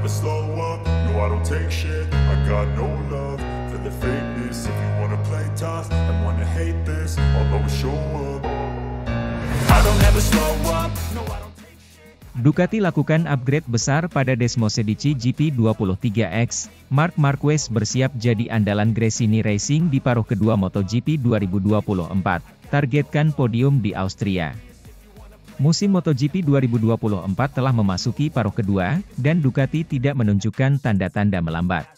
never slow up, no I don't take shit. I got no love for the fakeness. If you wanna play tough and wanna hate this, I'll always show up. I don't ever slow up, no I don't take shit. Ducati lakukan upgrade besar pada Desmosedici GP23X. Marc Marquez bersiap jadi andalan Gresini Racing di paruh kedua MotoGP 2024. Targetkan podium di Austria. Musim MotoGP 2024 telah memasuki paruh kedua, dan Ducati tidak menunjukkan tanda-tanda melambat.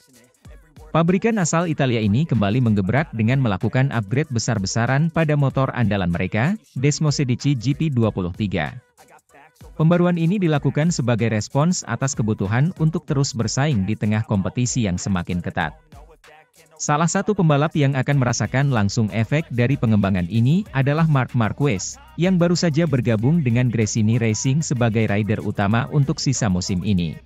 Pabrikan asal Italia ini kembali menggebrak dengan melakukan upgrade besar-besaran pada motor andalan mereka, Desmosedici GP23. Pembaruan ini dilakukan sebagai respons atas kebutuhan untuk terus bersaing di tengah kompetisi yang semakin ketat. Salah satu pembalap yang akan merasakan langsung efek dari pengembangan ini adalah Marc Marquez, yang baru saja bergabung dengan Gresini Racing sebagai rider utama untuk sisa musim ini.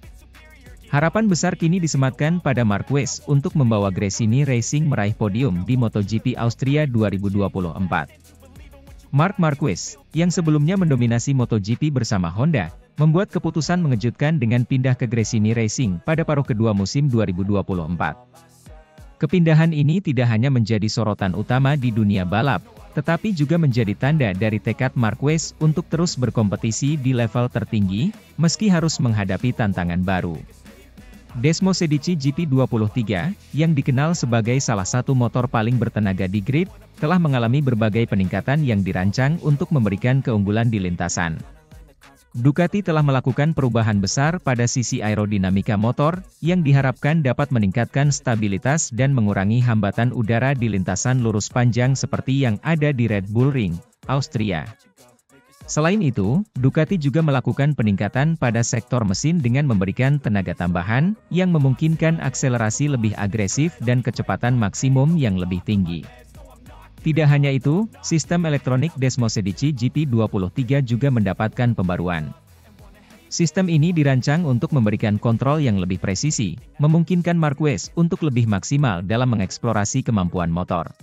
Harapan besar kini disematkan pada Marquez untuk membawa Gresini Racing meraih podium di MotoGP Austria 2024. Marc Marquez, yang sebelumnya mendominasi MotoGP bersama Honda, membuat keputusan mengejutkan dengan pindah ke Gresini Racing pada paruh kedua musim 2024. Kepindahan ini tidak hanya menjadi sorotan utama di dunia balap, tetapi juga menjadi tanda dari tekad Marquez untuk terus berkompetisi di level tertinggi, meski harus menghadapi tantangan baru. Desmosedici GP23, yang dikenal sebagai salah satu motor paling bertenaga di grid, telah mengalami berbagai peningkatan yang dirancang untuk memberikan keunggulan di lintasan. Ducati telah melakukan perubahan besar pada sisi aerodinamika motor, yang diharapkan dapat meningkatkan stabilitas dan mengurangi hambatan udara di lintasan lurus panjang seperti yang ada di Red Bull Ring, Austria. Selain itu, Ducati juga melakukan peningkatan pada sektor mesin dengan memberikan tenaga tambahan, yang memungkinkan akselerasi lebih agresif dan kecepatan maksimum yang lebih tinggi. Tidak hanya itu, sistem elektronik Desmosedici GP23 juga mendapatkan pembaruan. Sistem ini dirancang untuk memberikan kontrol yang lebih presisi, memungkinkan Marquez untuk lebih maksimal dalam mengeksplorasi kemampuan motor.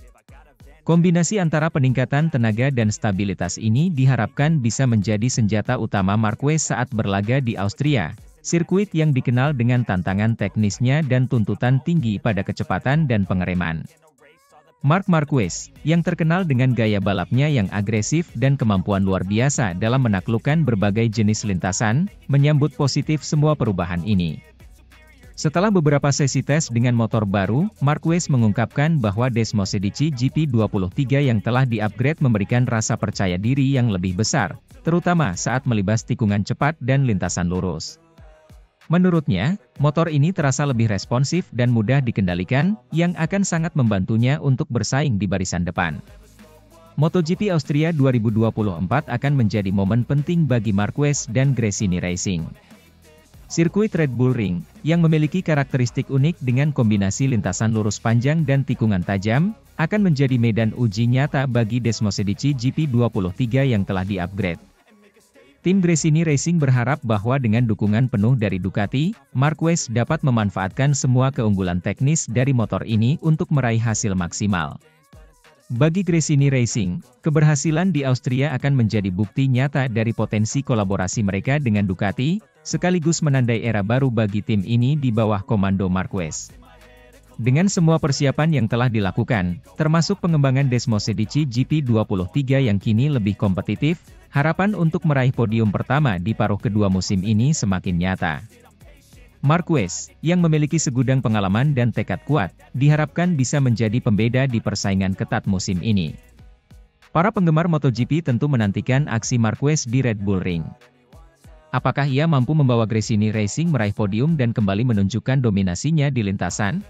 Kombinasi antara peningkatan tenaga dan stabilitas ini diharapkan bisa menjadi senjata utama Marquez saat berlaga di Austria, sirkuit yang dikenal dengan tantangan teknisnya dan tuntutan tinggi pada kecepatan dan pengereman. Marc Marquez, yang terkenal dengan gaya balapnya yang agresif dan kemampuan luar biasa dalam menaklukkan berbagai jenis lintasan, menyambut positif semua perubahan ini. Setelah beberapa sesi tes dengan motor baru, Marquez mengungkapkan bahwa Desmosedici GP23 yang telah di-upgrade memberikan rasa percaya diri yang lebih besar, terutama saat melibas tikungan cepat dan lintasan lurus. Menurutnya, motor ini terasa lebih responsif dan mudah dikendalikan, yang akan sangat membantunya untuk bersaing di barisan depan. MotoGP Austria 2024 akan menjadi momen penting bagi Marquez dan Gresini Racing. Sirkuit Red Bull Ring, yang memiliki karakteristik unik dengan kombinasi lintasan lurus panjang dan tikungan tajam, akan menjadi medan uji nyata bagi Desmosedici GP23 yang telah di-upgrade. Tim Gresini Racing berharap bahwa dengan dukungan penuh dari Ducati, Marquez dapat memanfaatkan semua keunggulan teknis dari motor ini untuk meraih hasil maksimal. Bagi Gresini Racing, keberhasilan di Austria akan menjadi bukti nyata dari potensi kolaborasi mereka dengan Ducati, sekaligus menandai era baru bagi tim ini di bawah komando Marquez. Dengan semua persiapan yang telah dilakukan, termasuk pengembangan Desmosedici GP23 yang kini lebih kompetitif, harapan untuk meraih podium pertama di paruh kedua musim ini semakin nyata. Marquez, yang memiliki segudang pengalaman dan tekad kuat, diharapkan bisa menjadi pembeda di persaingan ketat musim ini. Para penggemar MotoGP tentu menantikan aksi Marquez di Red Bull Ring. Apakah ia mampu membawa Gresini Racing meraih podium dan kembali menunjukkan dominasinya di lintasan?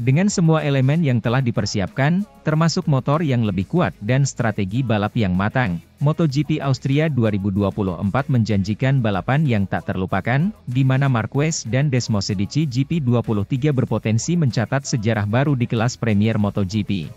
Dengan semua elemen yang telah dipersiapkan, termasuk motor yang lebih kuat dan strategi balap yang matang, MotoGP Austria 2024 menjanjikan balapan yang tak terlupakan, di mana Marquez dan Desmosedici GP23 berpotensi mencatat sejarah baru di kelas Premier MotoGP.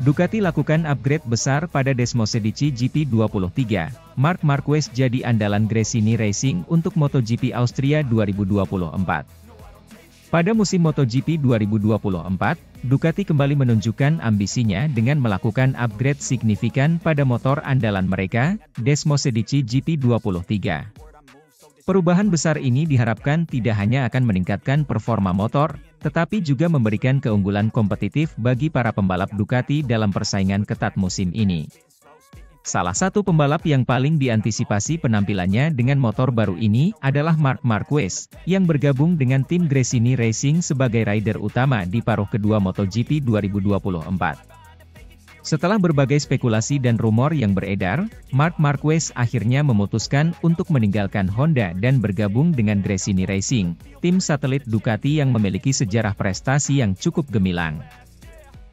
Ducati lakukan upgrade besar pada Desmosedici GP23. Marc Marquez jadi andalan Gresini Racing untuk MotoGP Austria 2024. Pada musim MotoGP 2024, Ducati kembali menunjukkan ambisinya dengan melakukan upgrade signifikan pada motor andalan mereka, Desmosedici GP23. Perubahan besar ini diharapkan tidak hanya akan meningkatkan performa motor, tetapi juga memberikan keunggulan kompetitif bagi para pembalap Ducati dalam persaingan ketat musim ini. Salah satu pembalap yang paling diantisipasi penampilannya dengan motor baru ini adalah Marc Marquez, yang bergabung dengan tim Gresini Racing sebagai rider utama di paruh kedua MotoGP 2024. Setelah berbagai spekulasi dan rumor yang beredar, Marc Marquez akhirnya memutuskan untuk meninggalkan Honda dan bergabung dengan Gresini Racing, tim satelit Ducati yang memiliki sejarah prestasi yang cukup gemilang.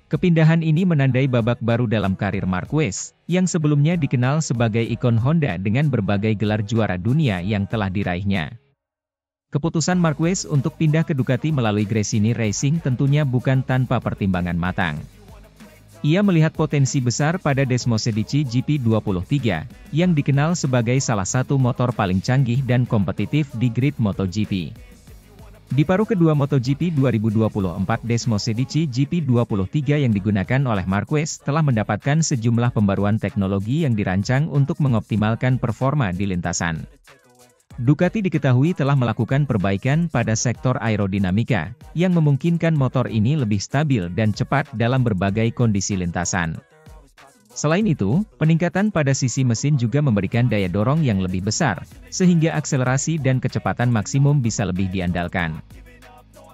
Kepindahan ini menandai babak baru dalam karir Marquez, yang sebelumnya dikenal sebagai ikon Honda dengan berbagai gelar juara dunia yang telah diraihnya. Keputusan Marquez untuk pindah ke Ducati melalui Gresini Racing tentunya bukan tanpa pertimbangan matang. Ia melihat potensi besar pada Desmosedici GP23, yang dikenal sebagai salah satu motor paling canggih dan kompetitif di grid MotoGP. Di paruh kedua MotoGP 2024, Desmosedici GP23 yang digunakan oleh Marquez telah mendapatkan sejumlah pembaruan teknologi yang dirancang untuk mengoptimalkan performa di lintasan. Ducati diketahui telah melakukan perbaikan pada sektor aerodinamika, yang memungkinkan motor ini lebih stabil dan cepat dalam berbagai kondisi lintasan. Selain itu, peningkatan pada sisi mesin juga memberikan daya dorong yang lebih besar, sehingga akselerasi dan kecepatan maksimum bisa lebih diandalkan.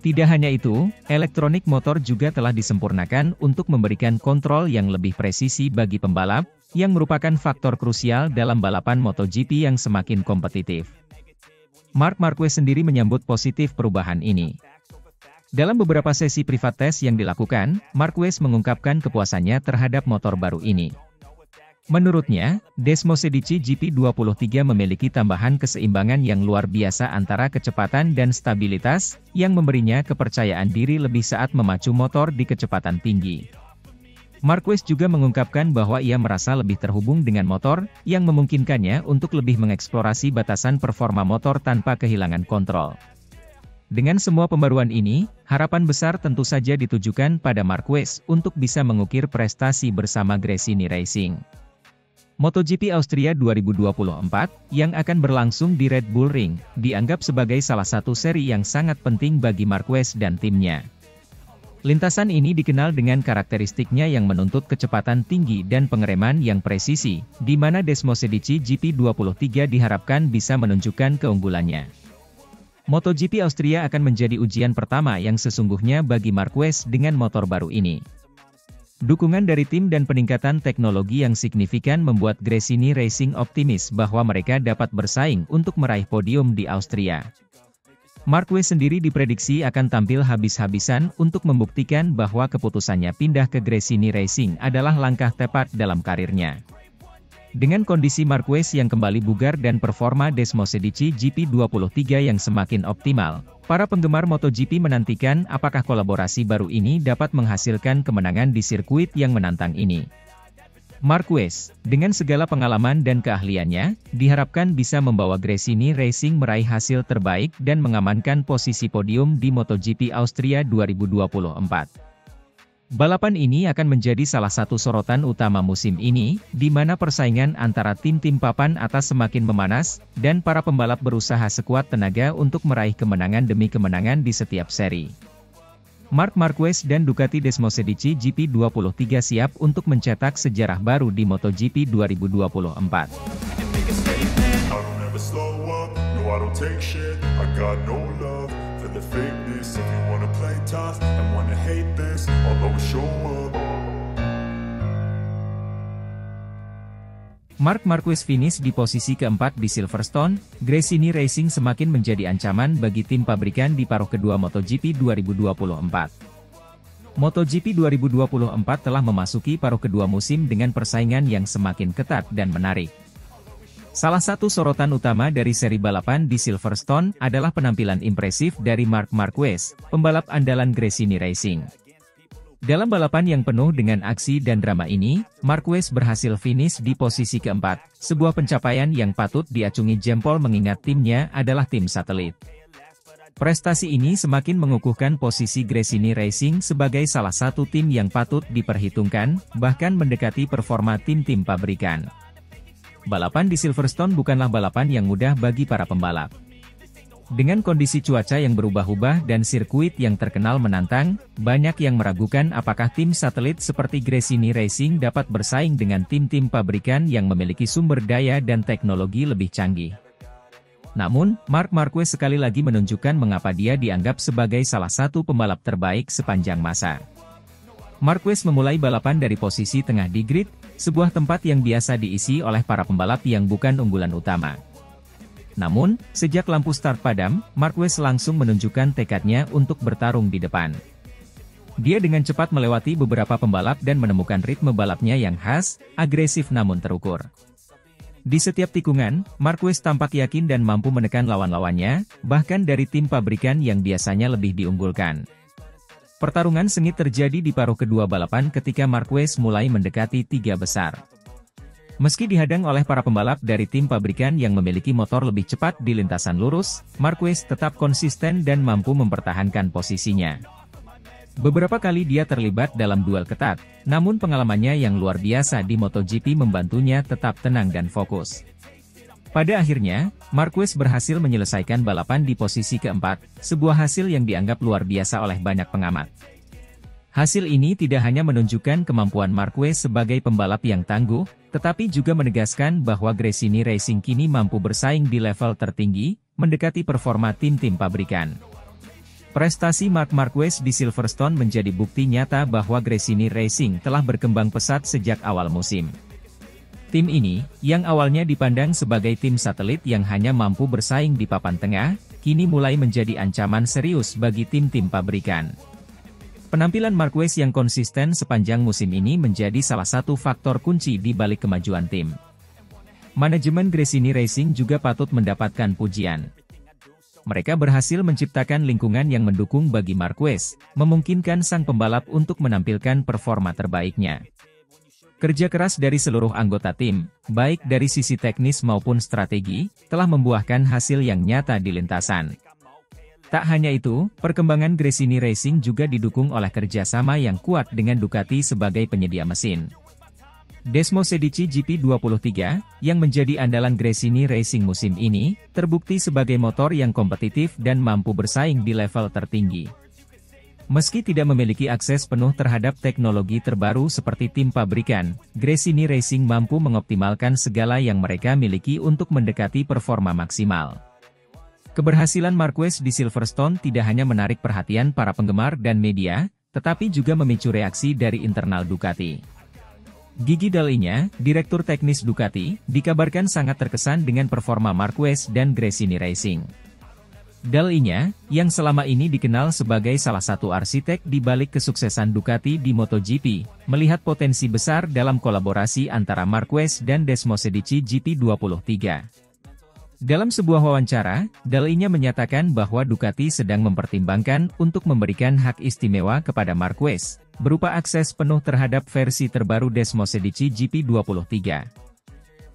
Tidak hanya itu, elektronik motor juga telah disempurnakan untuk memberikan kontrol yang lebih presisi bagi pembalap, yang merupakan faktor krusial dalam balapan MotoGP yang semakin kompetitif. Marc Marquez sendiri menyambut positif perubahan ini. Dalam beberapa sesi privat tes yang dilakukan, Marquez mengungkapkan kepuasannya terhadap motor baru ini. Menurutnya, Desmosedici GP23 memiliki tambahan keseimbangan yang luar biasa antara kecepatan dan stabilitas, yang memberinya kepercayaan diri lebih saat memacu motor di kecepatan tinggi. Marquez juga mengungkapkan bahwa ia merasa lebih terhubung dengan motor, yang memungkinkannya untuk lebih mengeksplorasi batasan performa motor tanpa kehilangan kontrol. Dengan semua pembaruan ini, harapan besar tentu saja ditujukan pada Marquez untuk bisa mengukir prestasi bersama Gresini Racing. MotoGP Austria 2024, yang akan berlangsung di Red Bull Ring, dianggap sebagai salah satu seri yang sangat penting bagi Marquez dan timnya. Lintasan ini dikenal dengan karakteristiknya yang menuntut kecepatan tinggi dan pengereman yang presisi, di mana Desmosedici GP23 diharapkan bisa menunjukkan keunggulannya. MotoGP Austria akan menjadi ujian pertama yang sesungguhnya bagi Marquez dengan motor baru ini. Dukungan dari tim dan peningkatan teknologi yang signifikan membuat Gresini Racing optimis bahwa mereka dapat bersaing untuk meraih podium di Austria. Marquez sendiri diprediksi akan tampil habis-habisan untuk membuktikan bahwa keputusannya pindah ke Gresini Racing adalah langkah tepat dalam karirnya. Dengan kondisi Marquez yang kembali bugar dan performa Desmosedici GP23 yang semakin optimal, para penggemar MotoGP menantikan apakah kolaborasi baru ini dapat menghasilkan kemenangan di sirkuit yang menantang ini. Marquez, dengan segala pengalaman dan keahliannya, diharapkan bisa membawa Gresini Racing meraih hasil terbaik dan mengamankan posisi podium di MotoGP Austria 2024. Balapan ini akan menjadi salah satu sorotan utama musim ini, di mana persaingan antara tim-tim papan atas semakin memanas, dan para pembalap berusaha sekuat tenaga untuk meraih kemenangan demi kemenangan di setiap seri. Marc Marquez dan Ducati Desmosedici GP23 siap untuk mencetak sejarah baru di MotoGP 2024. The fakeness, if you wanna play tough and wanna hate this, I'll always show up. Marc Marquez finish di posisi keempat di Silverstone. Gresini Racing semakin menjadi ancaman bagi tim pabrikan di paruh kedua MotoGP 2024. MotoGP 2024 telah memasuki paruh kedua musim dengan persaingan yang semakin ketat dan menarik. Salah satu sorotan utama dari seri balapan di Silverstone adalah penampilan impresif dari Marc Marquez, pembalap andalan Gresini Racing. Dalam balapan yang penuh dengan aksi dan drama ini, Marquez berhasil finish di posisi keempat, sebuah pencapaian yang patut diacungi jempol mengingat timnya adalah tim satelit. Prestasi ini semakin mengukuhkan posisi Gresini Racing sebagai salah satu tim yang patut diperhitungkan, bahkan mendekati performa tim-tim pabrikan. Balapan di Silverstone bukanlah balapan yang mudah bagi para pembalap. Dengan kondisi cuaca yang berubah-ubah dan sirkuit yang terkenal menantang, banyak yang meragukan apakah tim satelit seperti Gresini Racing dapat bersaing dengan tim-tim pabrikan yang memiliki sumber daya dan teknologi lebih canggih. Namun, Marc Marquez sekali lagi menunjukkan mengapa dia dianggap sebagai salah satu pembalap terbaik sepanjang masa. Marquez memulai balapan dari posisi tengah di grid, sebuah tempat yang biasa diisi oleh para pembalap yang bukan unggulan utama. Namun, sejak lampu start padam, Marquez langsung menunjukkan tekadnya untuk bertarung di depan. Dia dengan cepat melewati beberapa pembalap dan menemukan ritme balapnya yang khas, agresif namun terukur. Di setiap tikungan, Marquez tampak yakin dan mampu menekan lawan-lawannya, bahkan dari tim pabrikan yang biasanya lebih diunggulkan. Pertarungan sengit terjadi di paruh kedua balapan ketika Marquez mulai mendekati tiga besar. Meski dihadang oleh para pembalap dari tim pabrikan yang memiliki motor lebih cepat di lintasan lurus, Marquez tetap konsisten dan mampu mempertahankan posisinya. Beberapa kali dia terlibat dalam duel ketat, namun pengalamannya yang luar biasa di MotoGP membantunya tetap tenang dan fokus. Pada akhirnya, Marquez berhasil menyelesaikan balapan di posisi keempat, sebuah hasil yang dianggap luar biasa oleh banyak pengamat. Hasil ini tidak hanya menunjukkan kemampuan Marquez sebagai pembalap yang tangguh, tetapi juga menegaskan bahwa Gresini Racing kini mampu bersaing di level tertinggi, mendekati performa tim-tim pabrikan. Prestasi Marc Marquez di Silverstone menjadi bukti nyata bahwa Gresini Racing telah berkembang pesat sejak awal musim. Tim ini, yang awalnya dipandang sebagai tim satelit yang hanya mampu bersaing di papan tengah, kini mulai menjadi ancaman serius bagi tim-tim pabrikan. Penampilan Marquez yang konsisten sepanjang musim ini menjadi salah satu faktor kunci di balik kemajuan tim. Manajemen Gresini Racing juga patut mendapatkan pujian. Mereka berhasil menciptakan lingkungan yang mendukung bagi Marquez, memungkinkan sang pembalap untuk menampilkan performa terbaiknya. Kerja keras dari seluruh anggota tim, baik dari sisi teknis maupun strategi, telah membuahkan hasil yang nyata di lintasan. Tak hanya itu, perkembangan Gresini Racing juga didukung oleh kerjasama yang kuat dengan Ducati sebagai penyedia mesin. Desmosedici GP23, yang menjadi andalan Gresini Racing musim ini, terbukti sebagai motor yang kompetitif dan mampu bersaing di level tertinggi. Meski tidak memiliki akses penuh terhadap teknologi terbaru seperti tim pabrikan, Gresini Racing mampu mengoptimalkan segala yang mereka miliki untuk mendekati performa maksimal. Keberhasilan Marquez di Silverstone tidak hanya menarik perhatian para penggemar dan media, tetapi juga memicu reaksi dari internal Ducati. Gigi Dall'Igna, direktur teknis Ducati, dikabarkan sangat terkesan dengan performa Marquez dan Gresini Racing. Dall'Igna, yang selama ini dikenal sebagai salah satu arsitek di balik kesuksesan Ducati di MotoGP, melihat potensi besar dalam kolaborasi antara Marquez dan Desmosedici GP23. Dalam sebuah wawancara, Dall'Igna menyatakan bahwa Ducati sedang mempertimbangkan untuk memberikan hak istimewa kepada Marquez, berupa akses penuh terhadap versi terbaru Desmosedici GP23.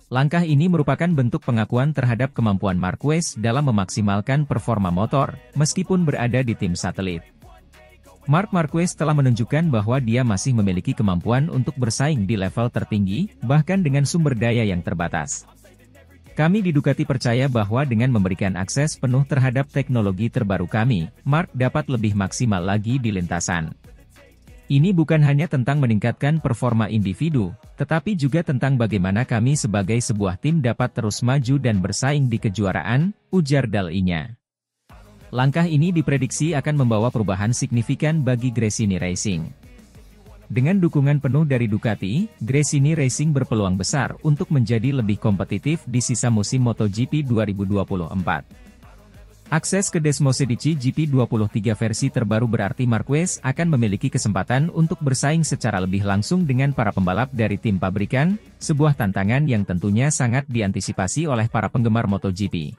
Langkah ini merupakan bentuk pengakuan terhadap kemampuan Marquez dalam memaksimalkan performa motor, meskipun berada di tim satelit. Marc Marquez telah menunjukkan bahwa dia masih memiliki kemampuan untuk bersaing di level tertinggi, bahkan dengan sumber daya yang terbatas. Kami di Ducati percaya bahwa dengan memberikan akses penuh terhadap teknologi terbaru kami, Marc dapat lebih maksimal lagi di lintasan. Ini bukan hanya tentang meningkatkan performa individu, tetapi juga tentang bagaimana kami sebagai sebuah tim dapat terus maju dan bersaing di kejuaraan, ujar Dall'Igna. Langkah ini diprediksi akan membawa perubahan signifikan bagi Gresini Racing. Dengan dukungan penuh dari Ducati, Gresini Racing berpeluang besar untuk menjadi lebih kompetitif di sisa musim MotoGP 2024. Akses ke Desmosedici GP23 versi terbaru berarti Marquez akan memiliki kesempatan untuk bersaing secara lebih langsung dengan para pembalap dari tim pabrikan, sebuah tantangan yang tentunya sangat diantisipasi oleh para penggemar MotoGP.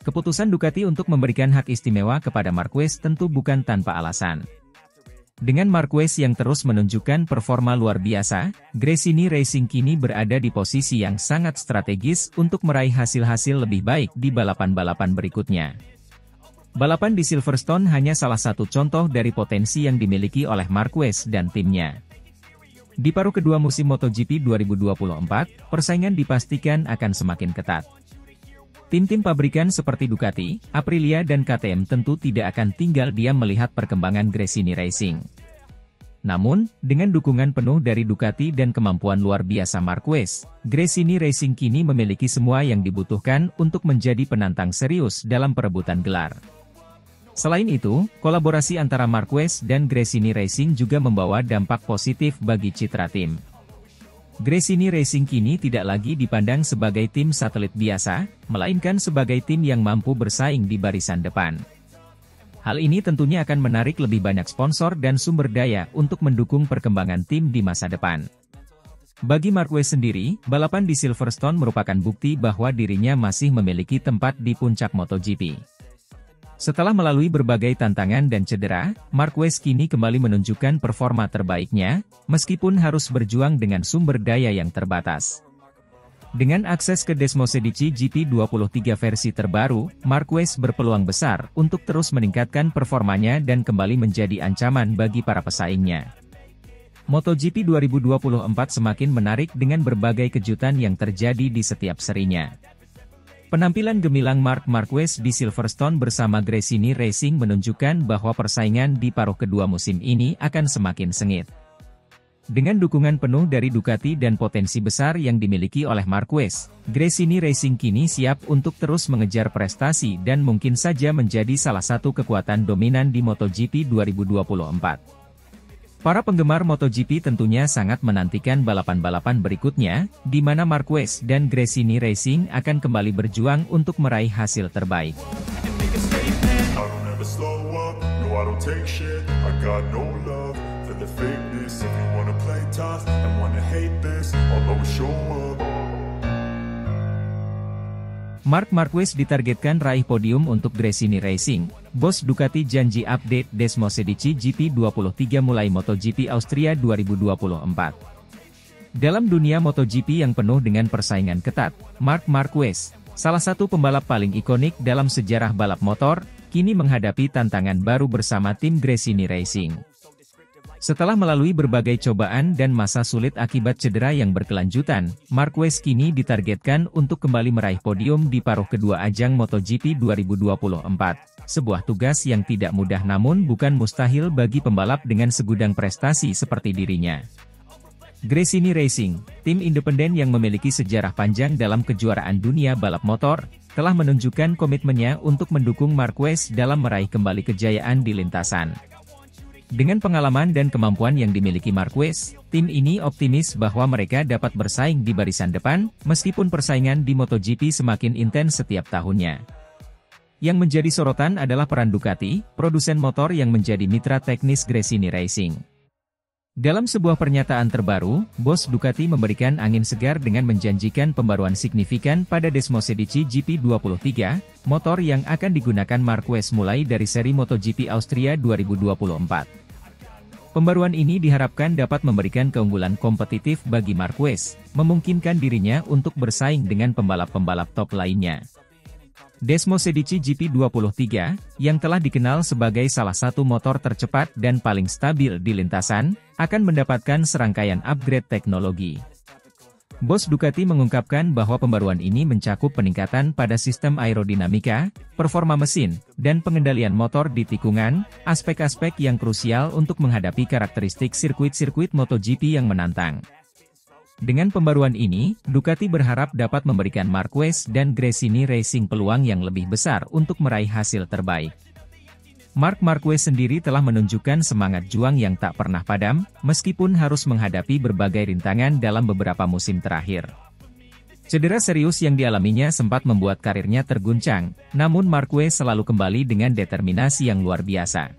Keputusan Ducati untuk memberikan hak istimewa kepada Marquez tentu bukan tanpa alasan. Dengan Marquez yang terus menunjukkan performa luar biasa, Gresini Racing kini berada di posisi yang sangat strategis untuk meraih hasil-hasil lebih baik di balapan-balapan berikutnya. Balapan di Silverstone hanya salah satu contoh dari potensi yang dimiliki oleh Marquez dan timnya. Di paruh kedua musim MotoGP 2024, persaingan dipastikan akan semakin ketat. Tim-tim pabrikan seperti Ducati, Aprilia dan KTM tentu tidak akan tinggal diam melihat perkembangan Gresini Racing. Namun, dengan dukungan penuh dari Ducati dan kemampuan luar biasa Marquez, Gresini Racing kini memiliki semua yang dibutuhkan untuk menjadi penantang serius dalam perebutan gelar. Selain itu, kolaborasi antara Marquez dan Gresini Racing juga membawa dampak positif bagi citra tim. Gresini Racing kini tidak lagi dipandang sebagai tim satelit biasa, melainkan sebagai tim yang mampu bersaing di barisan depan. Hal ini tentunya akan menarik lebih banyak sponsor dan sumber daya untuk mendukung perkembangan tim di masa depan. Bagi Marquez sendiri, balapan di Silverstone merupakan bukti bahwa dirinya masih memiliki tempat di puncak MotoGP. Setelah melalui berbagai tantangan dan cedera, Marquez kini kembali menunjukkan performa terbaiknya, meskipun harus berjuang dengan sumber daya yang terbatas. Dengan akses ke Desmosedici GP23 versi terbaru, Marquez berpeluang besar untuk terus meningkatkan performanya dan kembali menjadi ancaman bagi para pesaingnya. MotoGP 2024 semakin menarik dengan berbagai kejutan yang terjadi di setiap serinya. Penampilan gemilang Marc Marquez di Silverstone bersama Gresini Racing menunjukkan bahwa persaingan di paruh kedua musim ini akan semakin sengit. Dengan dukungan penuh dari Ducati dan potensi besar yang dimiliki oleh Marquez, Gresini Racing kini siap untuk terus mengejar prestasi dan mungkin saja menjadi salah satu kekuatan dominan di MotoGP 2024. Para penggemar MotoGP tentunya sangat menantikan balapan-balapan berikutnya, di mana Marquez dan Gresini Racing akan kembali berjuang untuk meraih hasil terbaik. The fakeness, if you wanna play tough and wanna hate this, I'll always show up. Marc Marquez ditargetkan raih podium untuk Gresini Racing. Bos Ducati janji update Desmosedici GP23 mulai MotoGP Austria 2024. Dalam dunia MotoGP yang penuh dengan persaingan ketat, Marc Marquez, salah satu pembalap paling ikonik dalam sejarah balap motor, kini menghadapi tantangan baru bersama tim Gresini Racing. Setelah melalui berbagai cobaan dan masa sulit akibat cedera yang berkelanjutan, Marquez kini ditargetkan untuk kembali meraih podium di paruh kedua ajang MotoGP 2024. Sebuah tugas yang tidak mudah namun bukan mustahil bagi pembalap dengan segudang prestasi seperti dirinya. Gresini Racing, tim independen yang memiliki sejarah panjang dalam kejuaraan dunia balap motor, telah menunjukkan komitmennya untuk mendukung Marquez dalam meraih kembali kejayaan di lintasan. Dengan pengalaman dan kemampuan yang dimiliki Marquez, tim ini optimis bahwa mereka dapat bersaing di barisan depan, meskipun persaingan di MotoGP semakin intens setiap tahunnya. Yang menjadi sorotan adalah peran Ducati, produsen motor yang menjadi mitra teknis Gresini Racing. Dalam sebuah pernyataan terbaru, bos Ducati memberikan angin segar dengan menjanjikan pembaruan signifikan pada Desmosedici GP23, motor yang akan digunakan Marquez mulai dari seri MotoGP Austria 2024. Pembaruan ini diharapkan dapat memberikan keunggulan kompetitif bagi Marquez, memungkinkan dirinya untuk bersaing dengan pembalap-pembalap top lainnya. Desmosedici GP23, yang telah dikenal sebagai salah satu motor tercepat dan paling stabil di lintasan, akan mendapatkan serangkaian upgrade teknologi. Bos Ducati mengungkapkan bahwa pembaruan ini mencakup peningkatan pada sistem aerodinamika, performa mesin, dan pengendalian motor di tikungan, aspek-aspek yang krusial untuk menghadapi karakteristik sirkuit-sirkuit MotoGP yang menantang. Dengan pembaruan ini, Ducati berharap dapat memberikan Marquez dan Gresini Racing peluang yang lebih besar untuk meraih hasil terbaik. Marc Marquez sendiri telah menunjukkan semangat juang yang tak pernah padam, meskipun harus menghadapi berbagai rintangan dalam beberapa musim terakhir. Cedera serius yang dialaminya sempat membuat karirnya terguncang, namun Marquez selalu kembali dengan determinasi yang luar biasa.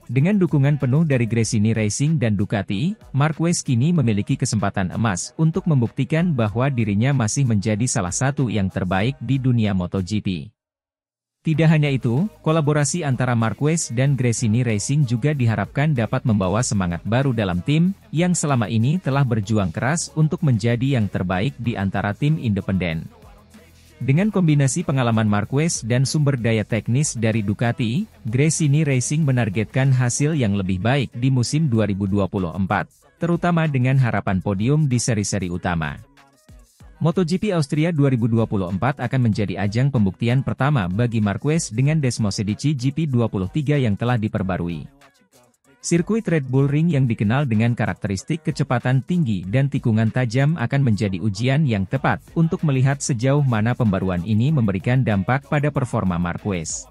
Dengan dukungan penuh dari Gresini Racing dan Ducati, Marquez kini memiliki kesempatan emas untuk membuktikan bahwa dirinya masih menjadi salah satu yang terbaik di dunia MotoGP. Tidak hanya itu, kolaborasi antara Marquez dan Gresini Racing juga diharapkan dapat membawa semangat baru dalam tim, yang selama ini telah berjuang keras untuk menjadi yang terbaik di antara tim independen. Dengan kombinasi pengalaman Marquez dan sumber daya teknis dari Ducati, Gresini Racing menargetkan hasil yang lebih baik di musim 2024, terutama dengan harapan podium di seri-seri utama. MotoGP Austria 2024 akan menjadi ajang pembuktian pertama bagi Marquez dengan Desmosedici GP23 yang telah diperbarui. Sirkuit Red Bull Ring yang dikenal dengan karakteristik kecepatan tinggi dan tikungan tajam akan menjadi ujian yang tepat untuk melihat sejauh mana pembaruan ini memberikan dampak pada performa Marquez.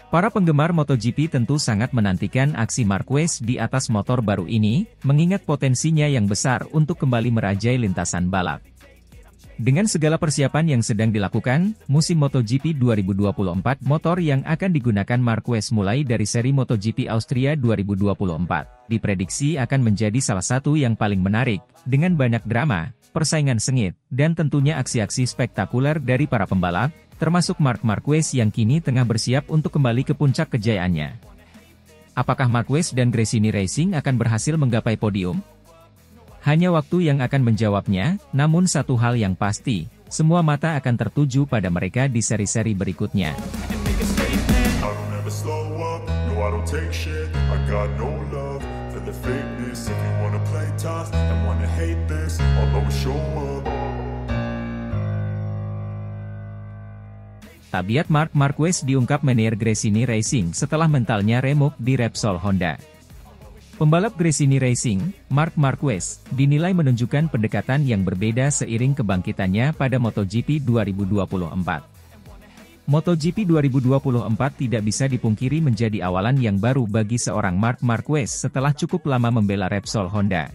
Para penggemar MotoGP tentu sangat menantikan aksi Marquez di atas motor baru ini, mengingat potensinya yang besar untuk kembali merajai lintasan balap. Dengan segala persiapan yang sedang dilakukan, musim MotoGP 2024 motor yang akan digunakan Marquez mulai dari seri MotoGP Austria 2024, diprediksi akan menjadi salah satu yang paling menarik, dengan banyak drama, persaingan sengit, dan tentunya aksi-aksi spektakuler dari para pembalap, termasuk Marc Marquez yang kini tengah bersiap untuk kembali ke puncak kejayaannya. Apakah Marquez dan Gresini Racing akan berhasil menggapai podium? Hanya waktu yang akan menjawabnya, namun satu hal yang pasti, semua mata akan tertuju pada mereka di seri-seri berikutnya. Tabiat Marc Marquez diungkap manajer Gresini Racing setelah mentalnya remuk di Repsol Honda. Pembalap Gresini Racing, Marc Marquez, dinilai menunjukkan pendekatan yang berbeda seiring kebangkitannya pada MotoGP 2024. MotoGP 2024 tidak bisa dipungkiri menjadi awalan yang baru bagi seorang Marc Marquez setelah cukup lama membela Repsol Honda.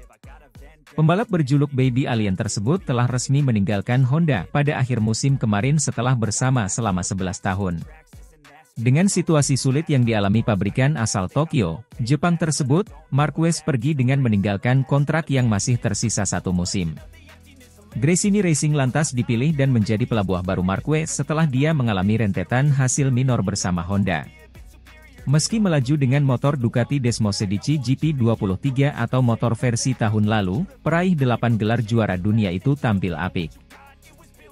Pembalap berjuluk Baby Alien tersebut telah resmi meninggalkan Honda pada akhir musim kemarin setelah bersama selama 11 tahun. Dengan situasi sulit yang dialami pabrikan asal Tokyo, Jepang tersebut, Marquez pergi dengan meninggalkan kontrak yang masih tersisa satu musim. Gresini Racing lantas dipilih dan menjadi pelabuh baru Marquez setelah dia mengalami rentetan hasil minor bersama Honda. Meski melaju dengan motor Ducati Desmosedici GP23 atau motor versi tahun lalu, peraih 8 gelar juara dunia itu tampil apik.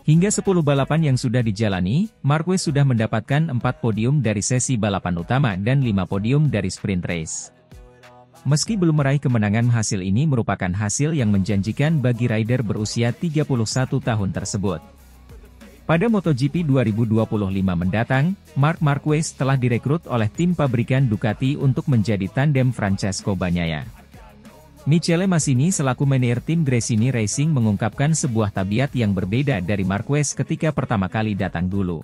Hingga 10 balapan yang sudah dijalani, Marquez sudah mendapatkan 4 podium dari sesi balapan utama dan 5 podium dari sprint race. Meski belum meraih kemenangan, hasil ini merupakan hasil yang menjanjikan bagi rider berusia 31 tahun tersebut. Pada MotoGP 2025 mendatang, Marc Marquez telah direkrut oleh tim pabrikan Ducati untuk menjadi tandem Francesco Bagnaia. Michele Massini selaku manajer tim Gresini Racing mengungkapkan sebuah tabiat yang berbeda dari Marquez ketika pertama kali datang dulu.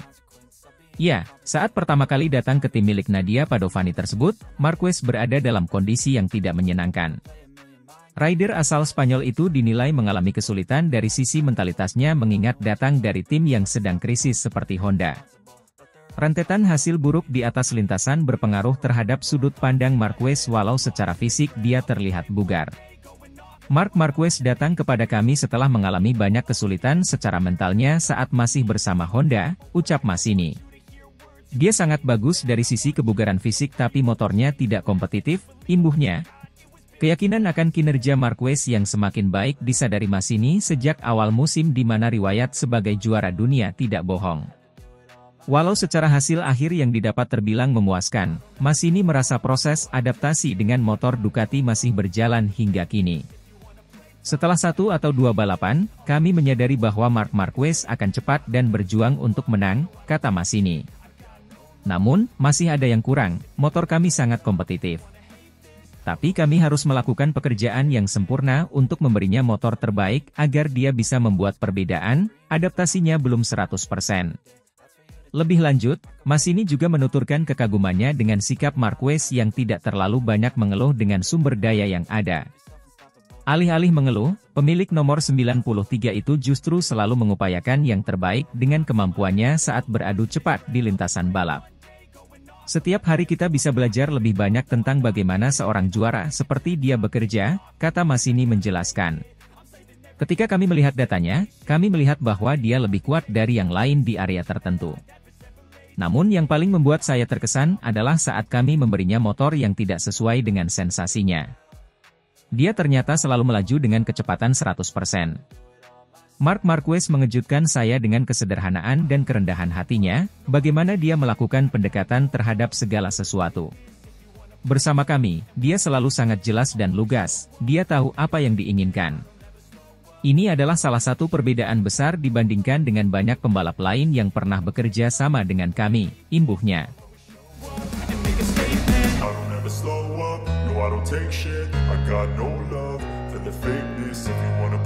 Ya, saat pertama kali datang ke tim milik Nadia Padovani tersebut, Marquez berada dalam kondisi yang tidak menyenangkan. Rider asal Spanyol itu dinilai mengalami kesulitan dari sisi mentalitasnya mengingat datang dari tim yang sedang krisis seperti Honda. Rentetan hasil buruk di atas lintasan berpengaruh terhadap sudut pandang Marquez walau secara fisik dia terlihat bugar. Marc Marquez datang kepada kami setelah mengalami banyak kesulitan secara mentalnya saat masih bersama Honda, ucap Massini. Dia sangat bagus dari sisi kebugaran fisik tapi motornya tidak kompetitif, imbuhnya. Keyakinan akan kinerja Marquez yang semakin baik disadari Massini sejak awal musim di mana riwayat sebagai juara dunia tidak bohong. Walau secara hasil akhir yang didapat terbilang memuaskan, Massini merasa proses adaptasi dengan motor Ducati masih berjalan hingga kini. Setelah 1 atau 2 balapan, kami menyadari bahwa Marc Marquez akan cepat dan berjuang untuk menang, kata Massini. Namun, masih ada yang kurang, motor kami sangat kompetitif. Tapi kami harus melakukan pekerjaan yang sempurna untuk memberinya motor terbaik agar dia bisa membuat perbedaan, adaptasinya belum 100%. Lebih lanjut, Massini juga menuturkan kekagumannya dengan sikap Marquez yang tidak terlalu banyak mengeluh dengan sumber daya yang ada. Alih-alih mengeluh, pemilik nomor 93 itu justru selalu mengupayakan yang terbaik dengan kemampuannya saat beradu cepat di lintasan balap. Setiap hari kita bisa belajar lebih banyak tentang bagaimana seorang juara seperti dia bekerja, kata Massini menjelaskan. Ketika kami melihat datanya, kami melihat bahwa dia lebih kuat dari yang lain di area tertentu. Namun yang paling membuat saya terkesan adalah saat kami memberinya motor yang tidak sesuai dengan sensasinya. Dia ternyata selalu melaju dengan kecepatan 100%. Marc Marquez mengejutkan saya dengan kesederhanaan dan kerendahan hatinya, bagaimana dia melakukan pendekatan terhadap segala sesuatu. Bersama kami, dia selalu sangat jelas dan lugas, dia tahu apa yang diinginkan. Ini adalah salah satu perbedaan besar dibandingkan dengan banyak pembalap lain yang pernah bekerja sama dengan kami, imbuhnya. I don't take shit, I got no love for the fakeness. If you wanna